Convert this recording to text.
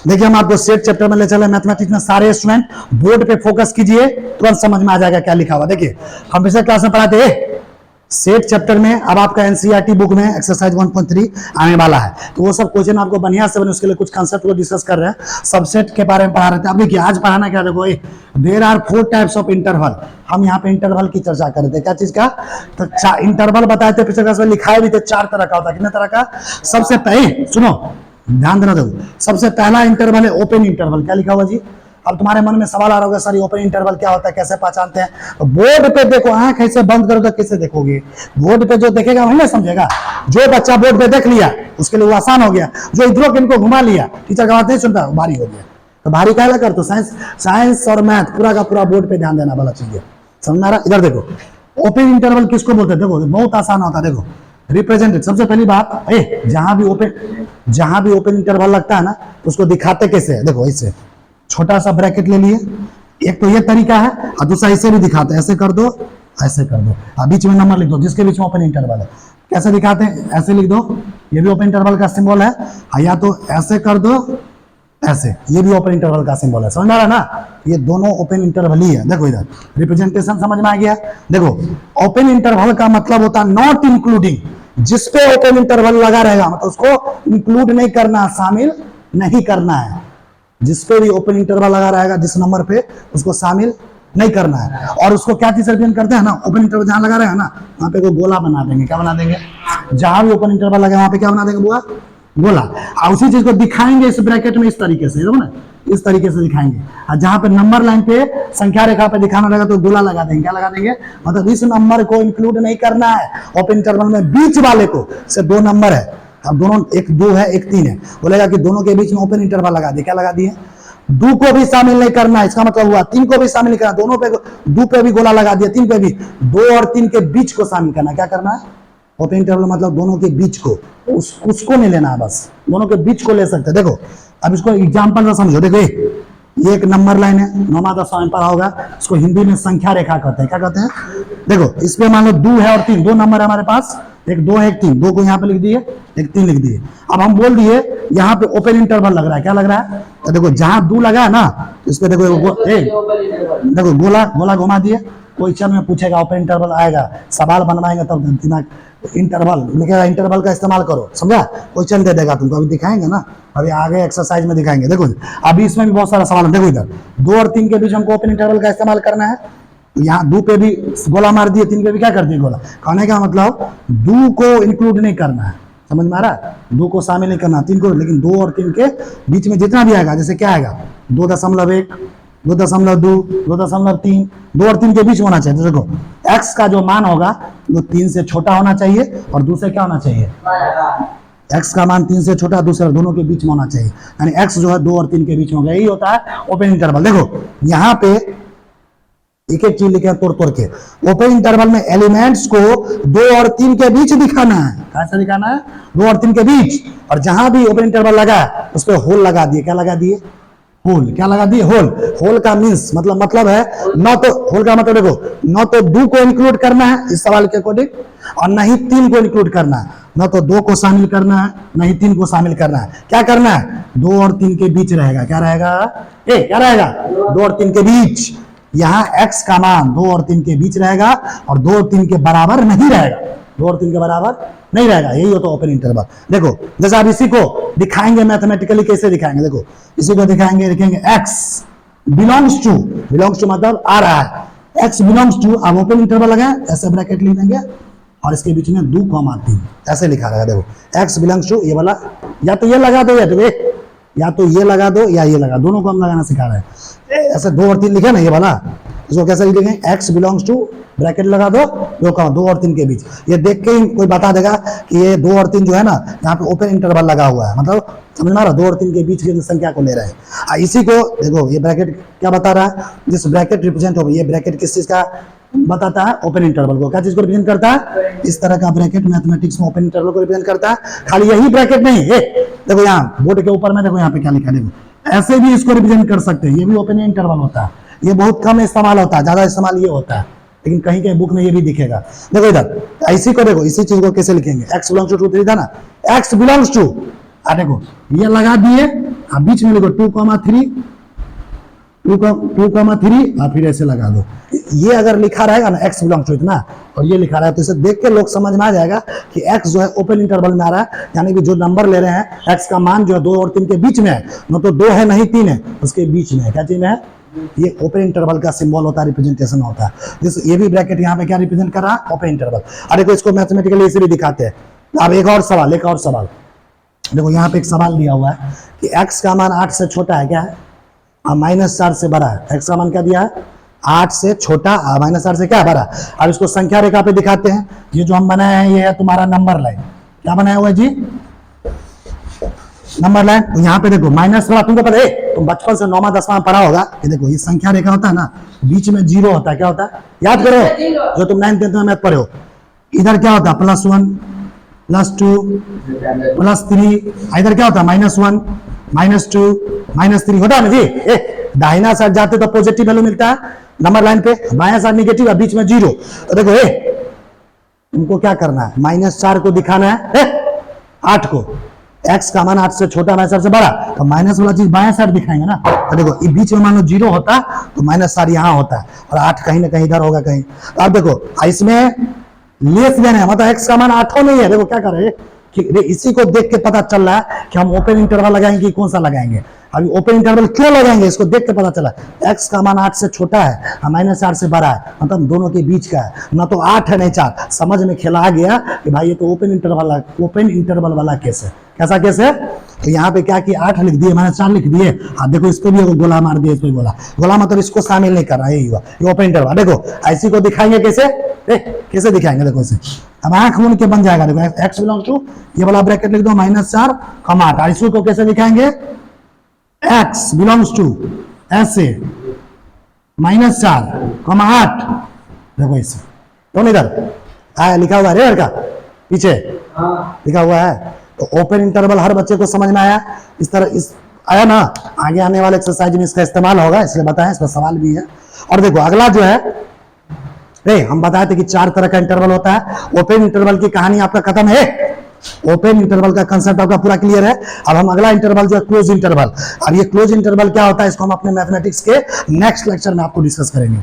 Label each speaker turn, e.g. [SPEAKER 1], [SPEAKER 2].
[SPEAKER 1] देखिए हम आपको सेट चैप्टर में ले चले मैथमेटिक्स में। सारे स्टूडेंट बोर्ड पे फोकस कीजिए, तुरंत समझ में आ जाएगा क्या लिखा हुआ। देखिए हम पिछले क्लास में पढ़ाते हैं सेट चैप्टर में, अब आपका एनसीईआरटी बुक में एक्सरसाइज 1.3 आने वाला है, तो वो सब क्वेश्चन आपको बढ़िया से बने, उसके लिए कुछ कंसेप्ट को डिस्कस कर रहे हैं, सबसेट के बारे में पढ़ा रहे थे। अब देखिए आज पढ़ाना क्या, देखो there are 4 types of interval. हम यहाँ पे इंटरवल की चर्चा कर रहे थे, क्या चीज का, तो इंटरवल बताए थे पिछले क्लास में, लिखाए भी थे 4 तरह का होता है। कितने तरह का? सबसे पहले सुनो, ध्यान देना, देखो सबसे पहला इंटरवल है ओपन इंटरवल। क्या लिखा हुआ जी? अब तुम्हारे मन में सवाल आ रहा होगा सर ये ओपन इंटरवल क्या होता है, कैसे पहचानते हैं? तो बोर्ड पे देखो, आंख ऐसे बंद करो तो कैसे देखोगे? बोर्ड पे जो देखेगा वही ना समझेगा। जो बच्चा बोर्ड पे देख लिया उसके लिए वो आसान हो गया, जो इधरों इनको घुमा लिया, टीचर का बात नहीं सुनता, भारी हो गया। तो भारी क्या कर, तो साइंस और मैथ पूरा का पूरा बोर्ड पे ध्यान देना वाला चीज, समझ आ रहा? इधर देखो ओपन इंटरवल किसको बोलते हैं, देखो बहुत आसान होता है। देखो रिप्रेजेंटेड, सबसे पहली बात, जहां भी ओपन इंटरवल लगता है ना तो उसको दिखाते कैसे है, देखो इससे छोटा सा ब्रैकेट ले लिए, एक तो ये तरीका है और दूसरा इसे भी दिखाते हैं, ऐसे कर दो, ऐसे कर दो, बीच में नंबर लिख दो जिसके बीच में ओपन इंटरवल है। कैसे दिखाते हैं? ऐसे लिख दो, ये भी ओपन इंटरवल का सिंबल है, या तो ऐसे कर दो, ऐसे, ये भी ओपन इंटरवल का सिंबल है। समझ में आ रहा है ना? ये दोनों ओपन इंटरवल ही है। देखो इधर रिप्रेजेंटेशन समझ में आ गया। देखो ओपन इंटरवल का मतलब होता है नॉट इंक्लूडिंग, जिसपे ओपन इंटरवल लगा रहेगा मतलब उसको इंक्लूड नहीं करना, शामिल नहीं करना है। जिसपे भी ओपन इंटरवल लगा रहेगा, जिस नंबर पे, उसको शामिल नहीं करना है। और उसको क्या चीज रिप्रेजेंट करते हैं ना, ओपन इंटरवल जहां लगा रहेगा ना वहां पे को गोला बना देंगे। क्या बना देंगे? जहां भी ओपन इंटरवल लगा वहां पे क्या बना देंगे बुआ? गोला। और उसी चीज को दिखाएंगे इस ब्रैकेट में इस तरीके से, ना इस तरीके से दिखाएंगे। और जहां पे नंबर लाइन पे संख्या रेखा पे दिखाना रहेगा तो गोला लगा देंगे। क्या लगा देंगे? मतलब इस नंबर को इंक्लूड नहीं करना है ओपन इंटरवल में, बीच वाले को। सिर्फ 2 नंबर है, अब दोनों, एक 2 है एक 3 है, बोलेगा कि दोनों के बीच में ओपन इंटरवल लगा दिए। क्या लगा दिए? 2 को भी शामिल नहीं करना, इसका मतलब हुआ 3 को भी शामिल नहीं करना, दोनों पे 2 पे भी गोला लगा दिया, 3 पे भी, 2 और 3 के बीच को शामिल करना। क्या करना है? ओपन इंटरवल मतलब दोनों के बीच को, उसको नहीं लेना है, बस दोनों के बीच को ले सकते। देखो अब इसको एग्जांपल से समझो। देखो ये एक नंबर लाइन है, 9वां 10वां में पढ़ा होगा, इसको हिंदी में संख्या रेखा कहते हैं। क्या कहते हैं? देखो इस पे मान लो 2 है और 3, 2 नंबर है हमारे पास, एक 2 है एक 3, 2 को यहाँ पे लिख दिए, एक 3 लिख दिए। अब हम बोल दिए यहाँ पे ओपन इंटरवल लग रहा है। क्या लग रहा है? तो देखो जहां 2 लगा है ना इस पे देखो देखो गोला घुमा दिए। कोई चल में पूछेगा ओपन इंटरवल आएगा, सवाल बनवाएंगे तब दिमाग इंटरवल लिखेगा, इंटरवल का इस्तेमाल करो, समझा? कोई चल दे देगा तुमको, अभी दिखाएंगे ना, अभी आगे एक्सरसाइज में दिखाएंगे। देखो अभी इसमें भी बहुत सारा सवाल है। देखो इधर 2 और 3 के बीच हमको ओपन इंटरवल का इस्तेमाल करना है। यहाँ 2 पे भी गोला मार दिए, 3 पे भी क्या कर दिए गोला। कहने का मतलब 2 को इंक्लूड नहीं करना है, समझ में आ रहा है? 2 को शामिल नहीं करना, 3 को, लेकिन 2 और 3 के बीच में जितना भी आएगा, जैसे क्या आएगा 2.1, 2.2, 2.3, 2 और 3 के बीच होना चाहिए। देखो x का जो मान होगा वो 3 से छोटा होना चाहिए और दूसरे क्या होना चाहिए? x का मान 3 से छोटा, दूसरे दोनों के बीच में होना चाहिए, यानी x जो है 2 और 3 के बीच में होगा। यही होता है ओपन इंटरवल। देखो यहाँ पे एक एक चीज लिखे तोड़ के, ओपन इंटरवल में एलिमेंट्स को 2 और 3 के बीच दिखाना है। कैसे दिखाना है? 2 और 3 के बीच, और जहां भी ओपन इंटरवल लगा उस पर होल लगा दिए। क्या लगा दिए? होल। क्या लगा दिए? होल। होल का मीन्स मतलब है न तो, होल का मतलब देखो, न तो 2 को इंक्लूड करना है इस सवाल के अकॉर्डिंग, और न ही 3 को इंक्लूड करना है। न तो 2 को शामिल करना है, न ही 3 को शामिल करना है। क्या करना है? 2 और 3 के बीच रहेगा। क्या रहेगा? क्या रहेगा? 2 और 3 के बीच। यहाँ x का मान 2 और 3 के बीच रहेगा और 2 और 3 के बराबर नहीं रहेगा, 2 और 3 के बराबर नहीं रहेगा। यही होता है ओपन इंटरवल। देखो जैसे आप इसी को दिखाएंगे मैथमेटिकली, कैसे दिखाएंगे? देखो इसी को दिखाएंगे, लिखेंगे x बिलोंग्स टू मतलब आ रहा है, x बिलोंग्स टू, अब ओपन इंटरवल लगाए, ऐसे ब्रैकेट लिख देंगे और इसके बीच में 2,3 ऐसे लिखा रहेगा। देखो x बिलोंग्स टू, ये वाला या तो ये लगा दो या तो ये लगा दो या ये लगा, दोनों को हम लगाना सिखा रहे हैं। ऐसे 2 और 3 लिखे ना, ये वाला, इसको कैसे लिखेंगे? x बिलोंग्स टू, ब्रैकेट लगा दो, 2 और 3 के बीच। ये देख के ही कोई बता देगा कि ये 2 और 3 जो है ना यहाँ पे ओपन इंटरवल लगा हुआ है, मतलब समझ में आ रहा है? 2 और 3 के बीच की संख्या को ले रहे हैं। इसी को देखो, ये ब्रैकेट क्या बता रहा है? जिस ब्रैकेट रिप्रेजेंट हो, ये ब्रैकेट किस चीज का बताता है? ओपन इंटरवल को। क्या चीज को रिप्रेजेंट करता है? इस तरह का ब्रैकेट मैथमेटिक्स में ओपन इंटरवल को रिप्रेजेंट करता है। खाली यही ब्रैकेट नहीं है, देखो यहाँ बोर्ड के ऊपर में, देखो यहाँ पे क्या लिखा है, देखो ऐसे भी इसको रिप्रेजेंट कर सकते हैं। ये भी ओपन इंटरवल होता है, ये बहुत कम इस्तेमाल होता है, ज्यादा इस्तेमाल ये होता है, लेकिन कहीं कहीं बुक में ये भी दिखेगा। देखो इधर इसी को देखो, इसी चीज को कैसे लिखेंगे? x बिलोंग्स टू 2, 3 था ना, x बिलोंग्स टू, देखो ये लगा दिए आप बीच में लिखो 2,3 और फिर ऐसे लगा दो। ये अगर लिखा रहेगा ना x बिलोंग टू इतना और ये लिखा रहा है तो इसे देख के लोग समझ में आ जाएगा कि x जो है ओपन इंटरवल में आ रहा है, यानी कि जो नंबर ले रहे हैं x का मान जो है 2 और 3 के बीच में है, न तो 2 है नहीं 3 है, उसके बीच में है। क्या चीज है? ये ओपन इंटरवल का सिंबल होता है, रिप्रेजेंटेशन होता है। जैसे ये भी ब्रैकेट यहाँ पे क्या रिप्रेजेंट कर रहा है? Open interval. अरे को इसको मैथमेटिकली इसे भी दिखाते हैं। अब एक और सवाल देखो, यहाँ पे एक सवाल दिया हुआ है कि x का मान 8 से छोटा है, क्या है? -4 से बड़ा है। x का मान क्या दिया है? 8 से छोटा, -4 से क्या बड़ा। अब इसको संख्या रेखा पे दिखाते हैं। ये जो हम बनाए हैं ये है तुम्हारा नंबर लाइन। क्या बनाया हुआ है जी? Number line. यहाँ पे देखो माइनस वाला तुमको पता है, तुम बचपन से 9वां 10वां पढ़ा होगा। ये देखो ये संख्या रेखा होता है ना, बीच में 0 होता है। क्या होता है? याद करो जो तुम 9th 10th में मैथ पढ़े हो। इधर क्या होता है? +1 +2 +3। इधर क्या होता है? -1 -2 -3 होता है ना जी। दाहिना साइड जाते तो पॉजिटिव वैल्यू मिलता है नंबर लाइन पे, बायां साइड निगेटिव है, बीच में 0। तो देखो तुमको क्या करना है? -4 को दिखाना है 8 को। x का मान 8 से छोटा, -4 से बड़ा, तो माइनस वाला चीज बायां साइड दिखाएंगे ना। तो देखो ये बीच में मान लो 0 होता तो -4 यहाँ होता है और 8 कहीं ना कहीं इधर होगा कहीं। तो अब देखो इसमें लेस देन है, मतलब x का मान 8 नहीं है। देखो क्या कर रहे हैं कि इसी को देख के पता चल रहा है कि हम ओपन इंटरवल लगाएंगे कि कौन सा लगाएंगे। अभी ओपन इंटरवल क्यों लगाएंगे? इसको देख के पता चला x का मान 8 से छोटा है, -4 से बड़ा है, मतलब दोनों के बीच का है। ना तो 8 है नहीं 4। समझ में खेला आ गया कि भाई ये तो ओपन इंटरवल वाला केस है। कैसा केस है? तो यहाँ पे क्या किया? 8 लिख दिए, -4 लिख दिए। हाँ देखो इस पे भी गोला मार दिया, इस पे गोला मतलब इसको शामिल नहीं कर रहा है, यही हुआ ये ओपन इंटरवल। देखो ऐसी को दिखाएंगे कैसे? कैसे दिखाएंगे? देखो इसे अब आंख मूंद के बन जाएगा। देखो x बिलोंग टू, ये वाला ब्रैकेट लिख दो -4, 8। इसी को कैसे दिखाएंगे? x बिलोंग्स टू ऐसे -4, 8। देखो इसे तो इधर आया लिखा हुआ है का पीछे लिखा हुआ है। तो ओपन इंटरवल हर बच्चे को समझ में आया। इस तरह इस आया ना, आगे आने वाले एक्सरसाइज में इसका इस्तेमाल होगा, इसलिए बताएं, इसका सवाल भी है। और देखो अगला जो है हम बताए थे कि 4 तरह का इंटरवल होता है। ओपन इंटरवल की कहानी आपका खत्म है। ओपन इंटरवल का कंसेप्ट आपका पूरा क्लियर है। अब हम अगला इंटरवल जो है क्लोज इंटरवल। अब ये क्लोज इंटरवल क्या होता है इसको हम अपने मैथमेटिक्स के नेक्स्ट लेक्चर में आपको डिस्कस करेंगे।